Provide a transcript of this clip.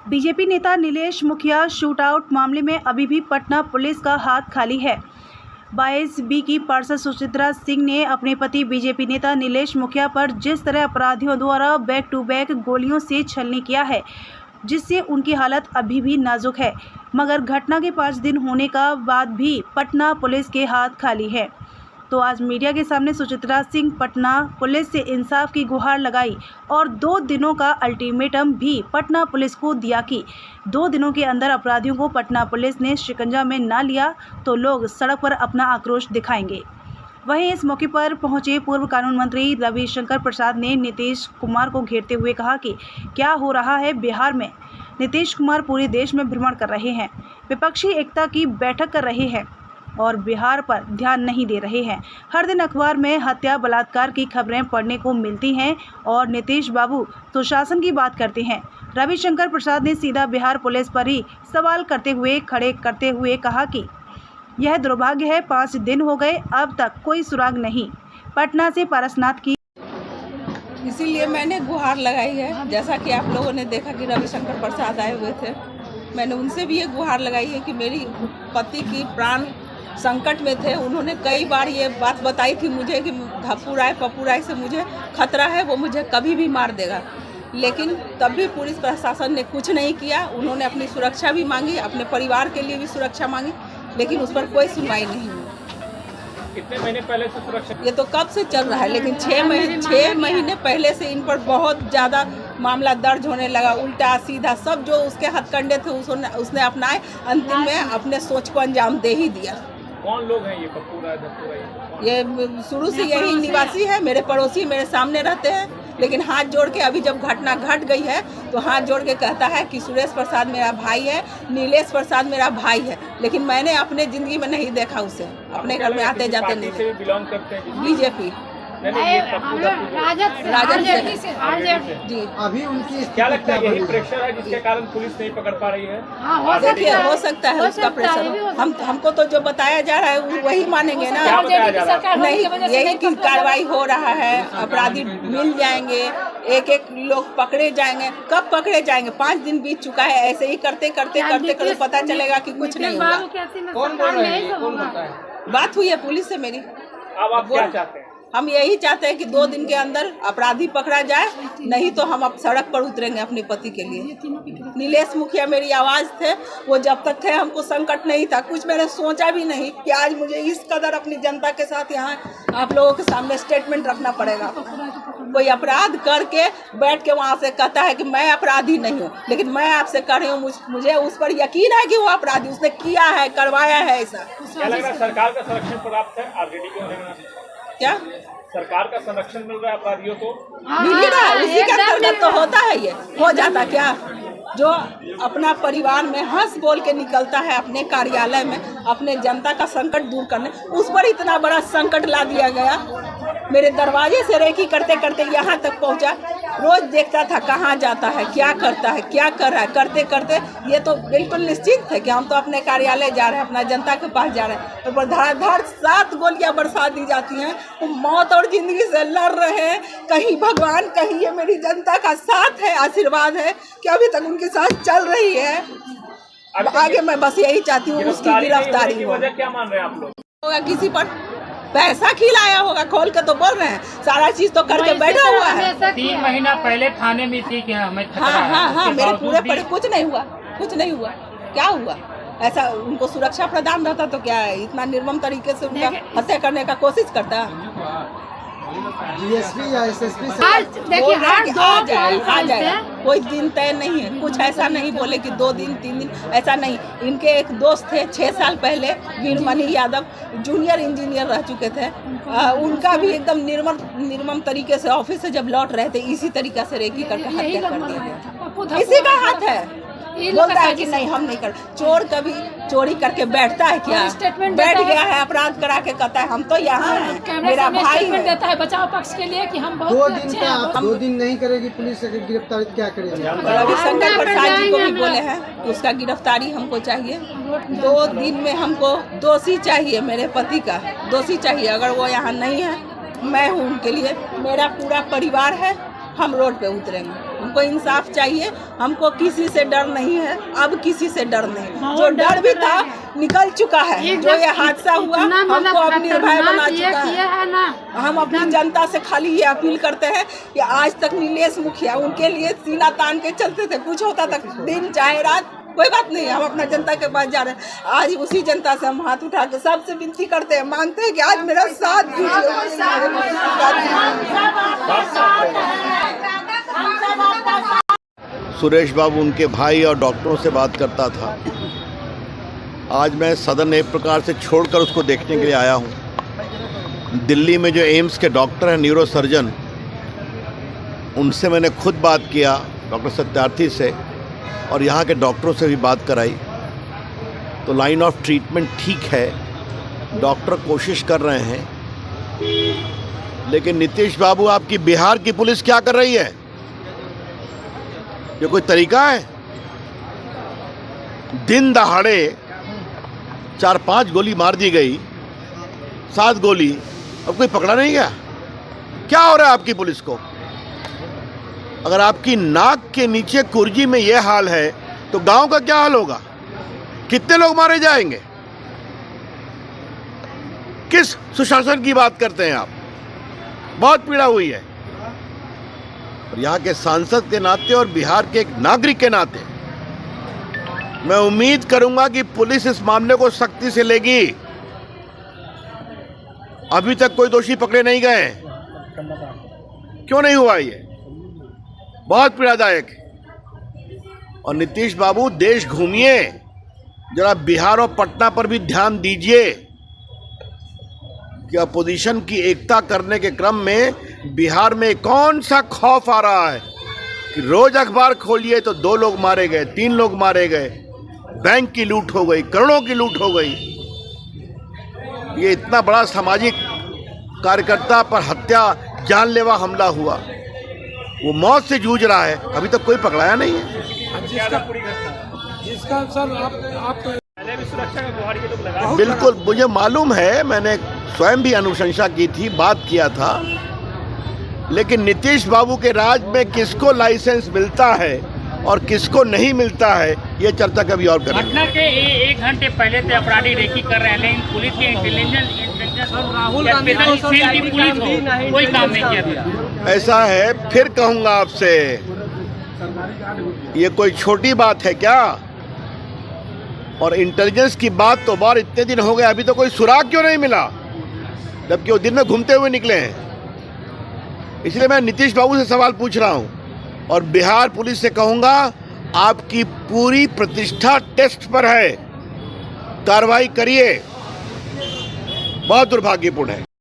BJP नेता नीलेश मुखिया shootout मामले में अभी भी पटना पुलिस का हाथ खाली है। 22B की पार्षद सुचित्रा सिंह ने अपने पति बीजेपी नेता नीलेश मुखिया पर जिस तरह अपराधियों द्वारा बैक टू बैक गोलियों से छलनी किया है, जिससे उनकी हालत अभी भी नाजुक है, मगर घटना के 5 दिन होने का बाद भी पटना पुलिस के हाथ खाली है। तो आज मीडिया के सामने सुचित्रा सिंह पटना पुलिस से इंसाफ की गुहार लगाई और 2 दिनों का अल्टीमेटम भी पटना पुलिस को दिया कि 2 दिनों के अंदर अपराधियों को पटना पुलिस ने शिकंजा में ना लिया तो लोग सड़क पर अपना आक्रोश दिखाएंगे। वहीं इस मौके पर पहुंचे पूर्व कानून मंत्री रविशंकर प्रसाद ने नीतीश कुमार को घेरते हुए कहा कि क्या हो रहा है बिहार में। नीतीश कुमार पूरे देश में भ्रमण कर रहे हैं, विपक्षी एकता की बैठक कर रहे हैं और बिहार पर ध्यान नहीं दे रहे हैं। हर दिन अखबार में हत्या बलात्कार की खबरें पढ़ने को मिलती हैं और नीतीश बाबू तो शासन की बात करते हैं। रविशंकर प्रसाद ने सीधा बिहार पुलिस पर ही सवाल खड़े करते हुए कहा कि यह दुर्भाग्य है, 5 दिन हो गए, अब तक कोई सुराग नहीं। पटना से पारसनाथ की इसीलिए मैंने गुहार लगाई है। जैसा कि आप लोगों ने देखा कि रविशंकर प्रसाद आए हुए थे, मैंने उनसे भी ये गुहार लगाई है कि मेरी पति की प्राण संकट में थे। उन्होंने कई बार ये बात बताई थी मुझे कि पपुराय से मुझे खतरा है, वो मुझे कभी भी मार देगा, लेकिन तब भी पुलिस प्रशासन ने कुछ नहीं किया। उन्होंने अपनी सुरक्षा भी मांगी, अपने परिवार के लिए भी सुरक्षा मांगी, लेकिन उस पर कोई सुनवाई नहीं हुई। कितने महीने पहले से सुरक्षा? ये तो कब से चल रहा है, लेकिन 6 महीने पहले से इन पर बहुत ज़्यादा मामला दर्ज होने लगा। उल्टा सीधा सब जो उसके हथकंडे थे उसने अपनाए, अंतिम में अपने सोच को अंजाम दे ही दिया। कौन लोग हैं ये पप्पूराय? ये शुरू से यही निवासी है, मेरे पड़ोसी, मेरे सामने रहते हैं, लेकिन हाथ जोड़ के अभी जब घटना घट गई है तो हाथ जोड़ के कहता है कि सुरेश प्रसाद मेरा भाई है, नीलेश प्रसाद मेरा भाई है, लेकिन मैंने अपने ज़िंदगी में नहीं देखा उसे। अपने घर में आते जाते नहीं। बिलोंग करते हैं? बीजेपी राजद जी। अभी उनकी क्या लगता है यही प्रेशर है जिसके कारण पुलिस नहीं पकड़ पा रही है? देखिए, हो सकता है उसका प्रेशर। हमको तो जो बताया जा रहा है वही मानेंगे ना। नहीं, यही कि कार्रवाई हो रहा है, अपराधी मिल जाएंगे, एक लोग पकड़े जाएंगे। कब पकड़े जाएंगे? 5 दिन बीत चुका है। ऐसे ही करते करते पता चलेगा कि कुछ नहीं होगा। कौन बोल रहे हैं? कौन बोलता है? बात हुई है पुलिस से मेरी। अब आप क्या चाहते हैं? हम यही चाहते हैं कि 2 दिन के अंदर अपराधी पकड़ा जाए, नहीं तो हम अब सड़क पर उतरेंगे अपने पति के लिए। नीलेश मुखिया मेरी आवाज़ थे, वो जब तक थे हमको संकट नहीं था, कुछ मैंने सोचा भी नहीं कि आज मुझे इस कदर अपनी जनता के साथ यहाँ आप लोगों के सामने स्टेटमेंट रखना पड़ेगा। कोई अपराध करके बैठ के वहाँ से कहता है कि मैं अपराधी नहीं हूँ, लेकिन मैं आपसे कर रही हूँ, मुझे उस पर यकीन है कि वो अपराधी, उसने किया है, करवाया है। ऐसा क्या लग रहा है? सरकार का संरक्षण प्राप्त है आरजेडी को? क्या सरकार का संरक्षण मिल रहा है अपराधियों को? मिल रहा है, उसी के अंतर्गत तो होता है। ये हो जाता क्या, जो अपना परिवार में हंस बोल के निकलता है अपने कार्यालय में अपने जनता का संकट दूर करने, उस पर इतना बड़ा संकट ला दिया गया। मेरे दरवाजे से रेकी करते करते यहाँ तक पहुँचा। रोज देखता था कहाँ जाता है, क्या करता है, क्या कर रहा है। करते करते ये तो बिल्कुल निश्चित है कि हम तो अपने कार्यालय जा रहे हैं, अपना जनता के पास जा रहे हैं। तो पर धड़ाधड़ 7 गोलियां बरसा दी जाती हैं। वो मौत और जिंदगी से लड़ रहे हैं। कहीं भगवान, कहीं ये मेरी जनता का साथ है, आशीर्वाद है कि अभी तक उनके साथ चल रही है। आगे मैं बस यही चाहती हूँ उसकी गिरफ्तारी हो। क्या मान रहे हैं आप लोग? होगा किसी पर पैसा खिलाया होगा, खोल के तो बोल रहे हैं, सारा चीज तो करके बैठा हुआ है। 3 महीना पहले थाने में थी कि हमें खतरा है। हाँ, मेरे पूरे पड़े कुछ नहीं हुआ। क्या हुआ? ऐसा उनको सुरक्षा प्रदान रहता तो क्या है, इतना निर्मम तरीके से उनका हत्या करने का कोशिश करता। डीएसपी या एसएसपी देखिए आ जाए, कोई दिन तय नहीं है। कुछ ऐसा नहीं बोले कि 2 दिन 3 दिन, ऐसा नहीं। इनके एक दोस्त थे 6 साल पहले, वीरमणि यादव, जूनियर इंजीनियर रह चुके थे। उनका भी एकदम निर्मम तरीके से ऑफिस से जब लौट रहे थे, इसी तरीके से रेकी करके हत्या कर दिया गया। इसी का हाथ है। बोलता है कि नहीं हम नहीं कर। चोर कभी चोरी करके बैठता है क्या? बैठ गया है, अपराध करा के कहता है हम तो यहाँ हैं, मेरा भाई है। देता है बचाव पक्ष के लिए कि हम 2 दिन का आप 2 दिन नहीं करेगी पुलिस गिरफ्तारी, क्या करेंगे? रविशंकर प्रसाद जी को भी बोले हैं उसका गिरफ्तारी हमको चाहिए। 2 दिन में हमको दोषी चाहिए, मेरे पति का दोषी चाहिए। अगर वो यहाँ नहीं है, मैं हूँ उनके लिए, मेरा पूरा परिवार है, हम रोड पे उतरेंगे। हमको इंसाफ चाहिए, हमको किसी से डर नहीं है, अब किसी से डर नहीं। जो डर भी था निकल चुका है। जो ये हादसा हुआ हमको अब निर्भय बना चुका है। हम अपनी जनता से खाली ये अपील करते हैं कि आज तक नीलेश मुखिया उनके लिए सीना तान के चलते थे, कुछ होता था दिन चाहे रात, कोई बात नहीं, हम अपना जनता के पास जा रहे हैं। आज उसी जनता से हम हाथ उठा के सबसे विनती करते हैं, मांगते हैं कि आज मेरा साथ दीजिए। सुरेश बाबू उनके भाई और डॉक्टरों से बात करता था। आज मैं सदन एक प्रकार से छोड़कर उसको देखने के लिए आया हूँ। दिल्ली में जो एम्स के डॉक्टर हैं, न्यूरो सर्जन, उनसे मैंने खुद बात किया, डॉक्टर सत्यार्थी से, और यहाँ के डॉक्टरों से भी बात कराई। तो लाइन ऑफ ट्रीटमेंट ठीक है, डॉक्टर कोशिश कर रहे हैं। लेकिन नीतीश बाबू, आपकी बिहार की पुलिस क्या कर रही है? ये कोई तरीका है? दिन दहाड़े 4-5 गोली मार दी गई, 7 गोली, अब कोई पकड़ा नहीं गया। क्या हो रहा है आपकी पुलिस को? अगर आपकी नाक के नीचे कुर्जी में यह हाल है तो गांव का क्या हाल होगा? कितने लोग मारे जाएंगे? किस सुशासन की बात करते हैं आप? बहुत पीड़ा हुई है। और यहाँ के सांसद के नाते और बिहार के एक नागरिक के नाते मैं उम्मीद करूंगा कि पुलिस इस मामले को सख्ती से लेगी। अभी तक कोई दोषी पकड़े नहीं गए। क्यों नहीं हुआ? ये बहुत पीड़ादायक है। और नीतीश बाबू, देश घूमिए, जरा बिहार और पटना पर भी ध्यान दीजिए कि अपोजिशन की एकता करने के क्रम में बिहार में कौन सा खौफ आ रहा है कि रोज अखबार खोलिए तो 2 लोग मारे गए, 3 लोग मारे गए, बैंक की लूट हो गई, करोड़ों की लूट हो गई। ये इतना बड़ा सामाजिक कार्यकर्ता पर हत्या, जानलेवा हमला हुआ, वो मौत से जूझ रहा है, अभी तक कोई पकड़ाया नहीं है। जिसका सर आप पहले भी सुरक्षा का गुहार ये लोग लगा। बिल्कुल, मुझे मालूम है, मैंने स्वयं भी अनुशंसा की थी, बात किया था। लेकिन नीतीश बाबू के राज में किसको लाइसेंस मिलता है और किसको नहीं मिलता है, ये चर्चा कभी और करेंगे। घटना के 1 घंटे पहले से अपराधी रेकी कर रहे हैं, लेकिन पुलिस के इंटेलिजेंस राहुल गांधी की पुलिस हो कोई काम नहीं किया। ऐसा है, फिर कहूंगा आपसे, ये कोई छोटी बात है क्या? और इंटेलिजेंस की बात तो बार इतने दिन हो गए, अभी तो कोई सुराग क्यों नहीं मिला, जबकि वो दिन में घूमते हुए निकले हैं। इसलिए मैं नीतीश बाबू से सवाल पूछ रहा हूं और बिहार पुलिस से कहूंगा, आपकी पूरी प्रतिष्ठा टेस्ट पर है, कार्रवाई करिए। बहुत दुर्भाग्यपूर्ण है।